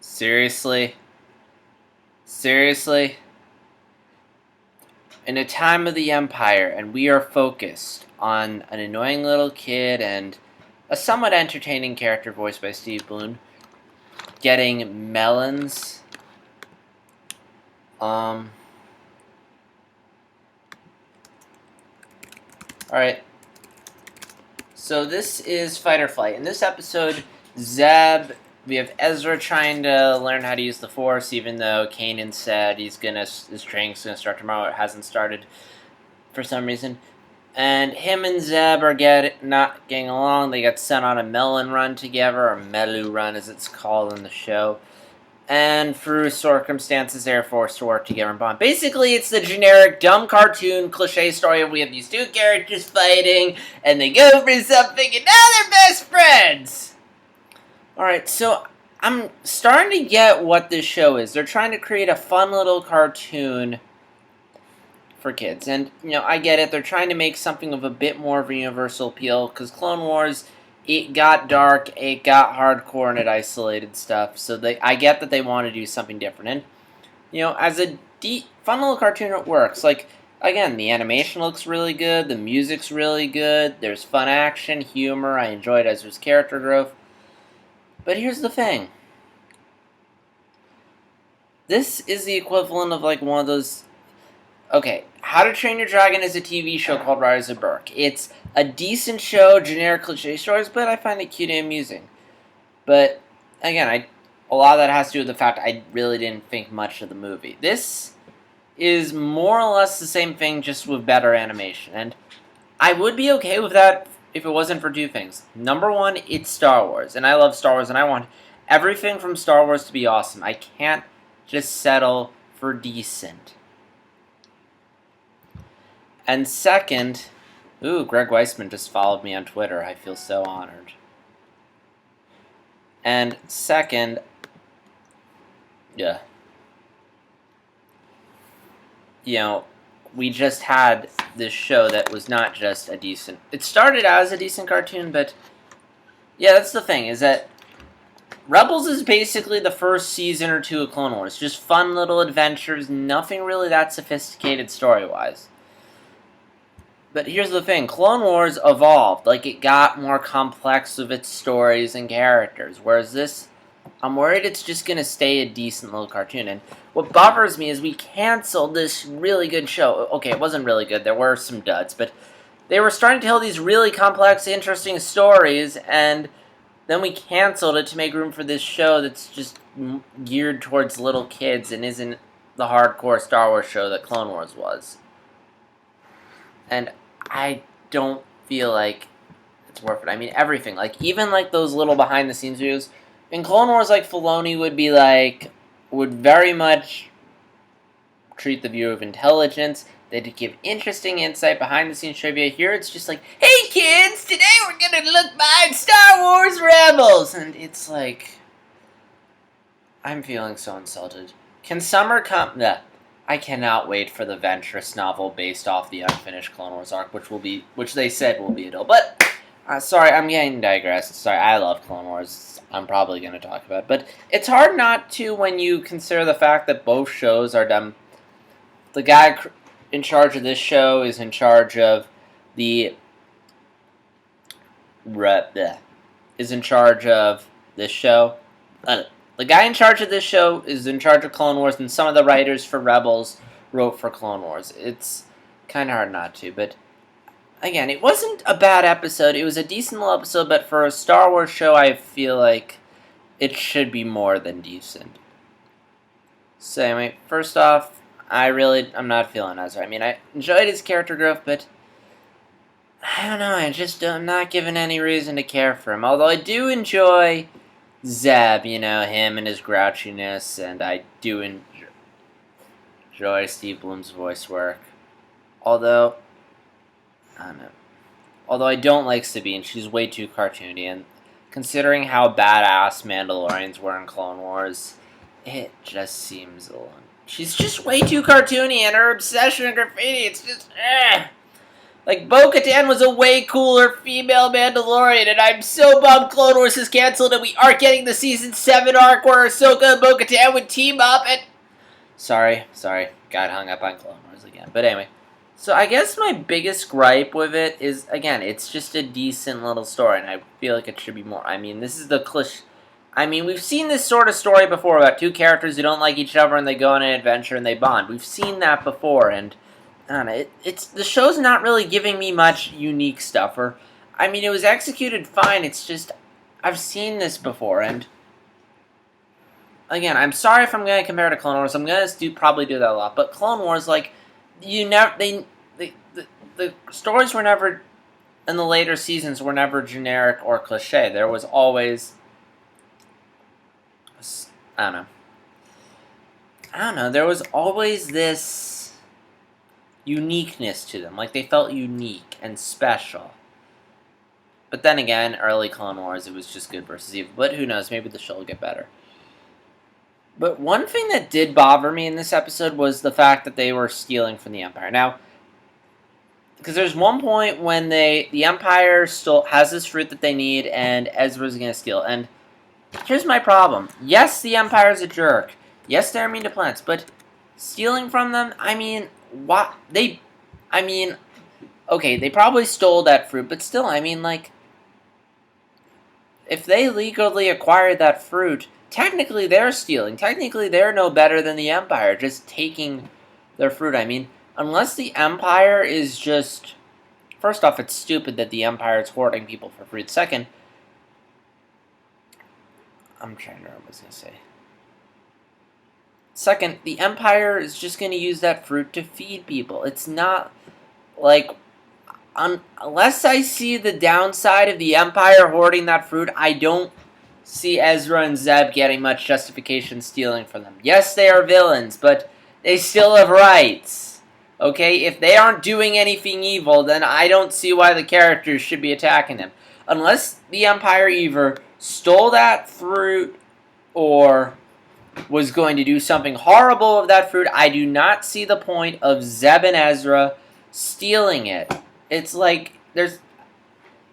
Seriously? Seriously? In a time of the Empire, and we are focused on an annoying little kid and a somewhat entertaining character voiced by Steve Bloom getting melons. Alright. So this is Fight or Flight. In this episode, Zeb, we have Ezra trying to learn how to use the Force, even though Kanan said his training's gonna start tomorrow. It hasn't started for some reason. And him and Zeb are not getting along. They get sent on a melon run together, or Melurons as it's called in the show. And through circumstances, they're forced to work together and bond. Basically, it's the generic dumb cartoon cliche story of we have these two characters fighting, and they go for something, and now they're best friends! Alright, so I'm starting to get what this show is. They're trying to create a fun little cartoon for kids. And, I get it. They're trying to make something of a bit more of a universal appeal, because Clone Wars, it got dark, it got hardcore, and it isolated stuff. So I get that they want to do something different. And, as a fun little cartoon, it works. Like, again, the animation looks really good, the music's really good, there's fun action, humor, I enjoyed Ezra's character growth. But here's the thing. This is the equivalent of, one of those... Okay, How to Train Your Dragon is a TV show called Rise of Berk. It's a decent show, generic cliche stories, but I find it cute and amusing. But, again, a lot of that has to do with the fact I really didn't think much of the movie. This is more or less the same thing, just with better animation. And I would be okay with that if it wasn't for two things. Number one, it's Star Wars, and I love Star Wars, and I want everything from Star Wars to be awesome. I can't just settle for decent. And second, Greg Weisman just followed me on Twitter. I feel so honored. And second, we just had this show that was not just a decent... It started out as a decent cartoon, but... Yeah, that's the thing, is that Rebels is basically the first season or two of Clone Wars. Just fun little adventures, nothing really that sophisticated story-wise. But here's the thing, Clone Wars evolved, it got more complex with its stories and characters, whereas this, I'm worried it's just going to stay a decent little cartoon, and what bothers me is we canceled this really good show. Okay, it wasn't really good, there were some duds, but they were starting to tell these really complex, interesting stories, and then we canceled it to make room for this show that's just geared towards little kids and isn't the hardcore Star Wars show that Clone Wars was. And I don't feel like it's worth it. I mean, everything. Even those little behind-the-scenes videos. In Clone Wars, Filoni would very much treat the viewer with intelligence. They'd give interesting insight, behind-the-scenes trivia. Here it's just hey kids, today we're gonna look behind Star Wars Rebels! And it's I'm feeling so insulted. Can summer come... Nah. I cannot wait for the Ventress novel based off the unfinished Clone Wars arc, which they said will be adult. But, sorry, I'm getting digressed. Sorry, I love Clone Wars. I'm probably going to talk about it. But it's hard not to when you consider the fact that both shows are done. The guy in charge of this show is in charge of the... is in charge of this show. The guy in charge of this show is in charge of Clone Wars, and some of the writers for Rebels wrote for Clone Wars. It's kind of hard not to, but again, it wasn't a bad episode. It was a decent little episode, but for a Star Wars show, I feel like it should be more than decent. So anyway, first off, I'm not feeling Ezra. I mean, I enjoyed his character growth, but I don't know, I'm not given any reason to care for him. Although I do enjoy Zeb, him and his grouchiness, and I do enjoy Steve Bloom's voice work. Although I don't like Sabine, she's way too cartoony, and considering how badass Mandalorians were in Clone Wars, it just seems a little... She's just way too cartoony, and her obsession with graffiti, it's just... Like, Bo-Katan was a way cooler female Mandalorian, and I'm so bummed Clone Wars is canceled and we aren't getting the Season 7 arc where Ahsoka and Bo-Katan would team up and... Sorry. Got hung up on Clone Wars again. But anyway. So I guess my biggest gripe with it is, again, it's just a decent little story, and I feel like it should be more. I mean, this is the cliche. I mean, we've seen this sort of story before about two characters who don't like each other and they go on an adventure and they bond. We've seen that before, and I don't know, it's the show's not really giving me much unique stuff. Or, I mean, it was executed fine. It's just I've seen this before, and again, I'm sorry if I'm going to compare it to Clone Wars. I'm going to probably do that a lot, but Clone Wars, like, you never the stories were never, in the later seasons, were never generic or cliche. There was always, I don't know, there was always this uniqueness to them. Like, they felt unique and special. But then again, early Clone Wars, it was just good versus evil. But who knows, maybe the show will get better. But one thing that did bother me in this episode was the fact that they were stealing from the Empire. Now, because there's one point when the Empire still has this fruit that they need, and Ezra's going to steal. And here's my problem. Yes, the Empire's a jerk. Yes, they're mean to plants, but stealing from them, I mean, what? Okay, they probably stole that fruit, but still, I mean, like, if they legally acquired that fruit, technically they're stealing. Technically, they're no better than the Empire, just taking their fruit. I mean, unless the Empire is just... First off, it's stupid that the Empire is hoarding people for fruit. Second, I'm trying to remember what I was going to say. Second, the Empire is just going to use that fruit to feed people. It's not like... unless I see the downside of the Empire hoarding that fruit, I don't see Ezra and Zeb getting much justification stealing from them. Yes, they are villains, but they still have rights. Okay, if they aren't doing anything evil, then I don't see why the characters should be attacking them. Unless the Empire either stole that fruit or was going to do something horrible with that fruit, I do not see the point of Zeb and Ezra stealing it. It's like, there's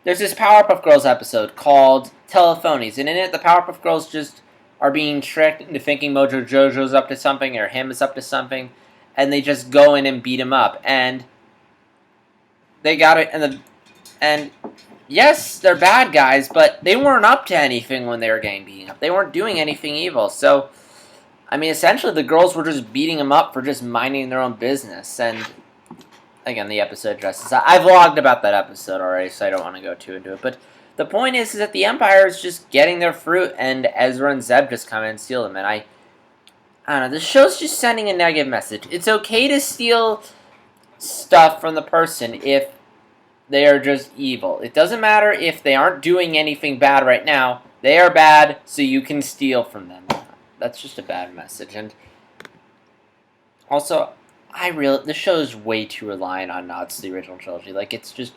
this Powerpuff Girls episode called Telephonies, and in it, the Powerpuff Girls just are being tricked into thinking Mojo Jojo's up to something, or him is up to something, and they just go in and beat him up, and they got it, and yes, they're bad guys, but they weren't up to anything when they were getting beaten up. They weren't doing anything evil, so, I mean, essentially the girls were just beating them up for just minding their own business, and again, the episode addresses that. I've vlogged about that episode already, so I don't want to go too into it, but the point is that the Empire is just getting their fruit, and Ezra and Zeb just come in and steal them, and I don't know, the show's just sending a negative message. It's okay to steal stuff from the person if they are just evil. It doesn't matter if they aren't doing anything bad right now. They are bad, so you can steal from them. That's just a bad message. And also, the show's way too reliant on nods to the original trilogy. Like, it's just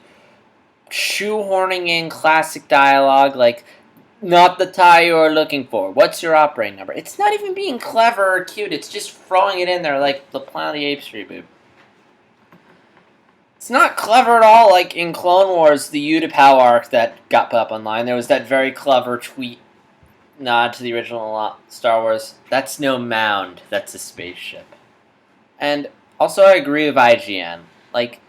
shoehorning in classic dialogue, like, not the tie you're looking for. What's your operating number? It's not even being clever or cute. It's just throwing it in there like the Planet of the Apes reboot. It's not clever at all, like in Clone Wars, the Utapau arc that got put up online. There was that very clever tweet nod to the original Star Wars. That's no mound. That's a spaceship. And also, I agree with IGN. Like,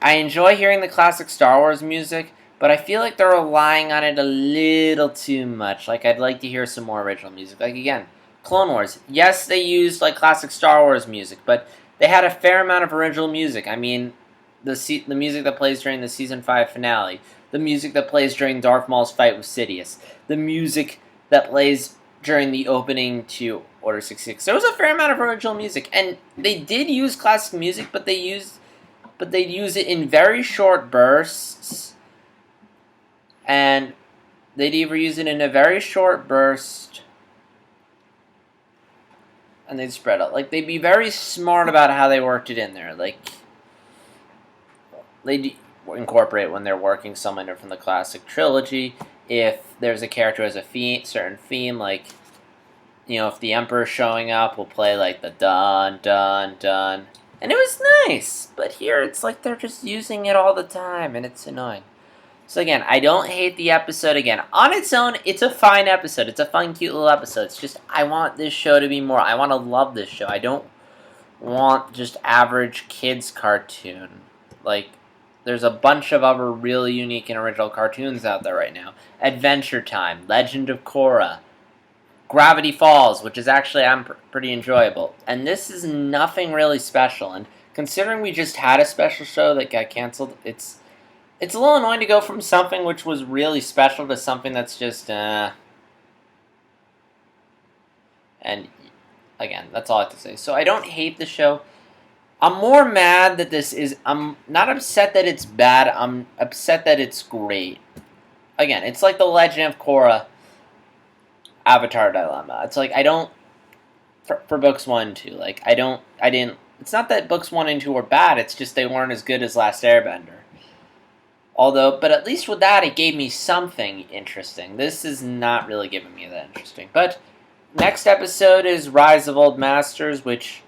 I enjoy hearing the classic Star Wars music, but I feel like they're relying on it a little too much. Like, I'd like to hear some more original music. Like, again, Clone Wars. Yes, they used, like, classic Star Wars music, but they had a fair amount of original music. I mean, the music that plays during the Season 5 finale, the music that plays during Darth Maul's fight with Sidious, the music that plays during the opening to Order 66. There was a fair amount of original music, and they did use classic music, but they'd use it in very short bursts. And they'd either use it in a very short burst, and they'd spread out. Like, they'd be very smart about how they worked it in there. Like, they'd incorporate when they're working someone from the classic trilogy. If there's a character who has a certain theme, like, you know, if the Emperor's showing up, we'll play, like, the dun, dun, dun. And it was nice, but here it's like they're just using it all the time, and it's annoying. So again, I don't hate the episode. Again, on its own, it's a fine episode. It's a fun, cute little episode. It's just, I want this show to be more. I want to love this show. I don't want just average kids cartoon. Like, there's a bunch of other really unique and original cartoons out there right now. Adventure Time, Legend of Korra, Gravity Falls, which is actually pretty enjoyable. And this is nothing really special. And considering we just had a special show that got canceled, it's a little annoying to go from something which was really special to something that's just, And again, that's all I have to say. So I don't hate the show. I'm more mad that this is... I'm not upset that it's bad. I'm upset that it's great. Again, it's like the Legend of Korra Avatar Dilemma. It's like, I don't... For books 1 and 2, like, I didn't... It's not that books 1 and 2 were bad. It's just they weren't as good as Last Airbender. Although, but at least with that, it gave me something interesting. This is not really giving me that interesting. But next episode is Rise of Old Masters, which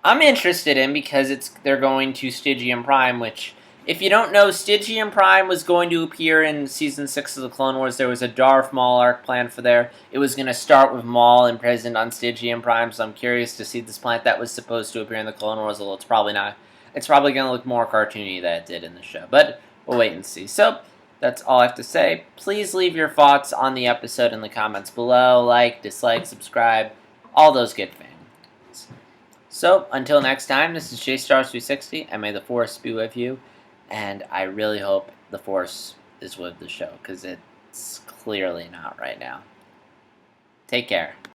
I'm interested in because they're going to Stygian Prime, which, if you don't know, Stygian Prime was going to appear in Season 6 of the Clone Wars. There was a Darth Maul arc planned for there. It was going to start with Maul imprisoned on Stygian Prime, so I'm curious to see this planet that was supposed to appear in the Clone Wars, although it's probably not. It's probably going to look more cartoony than it did in the show, but we'll wait and see. So, that's all I have to say. Please leave your thoughts on the episode in the comments below. Like, dislike, subscribe, all those good things. So, until next time, this is JStar360, and may the Force be with you. And I really hope the Force is with the show, because it's clearly not right now. Take care.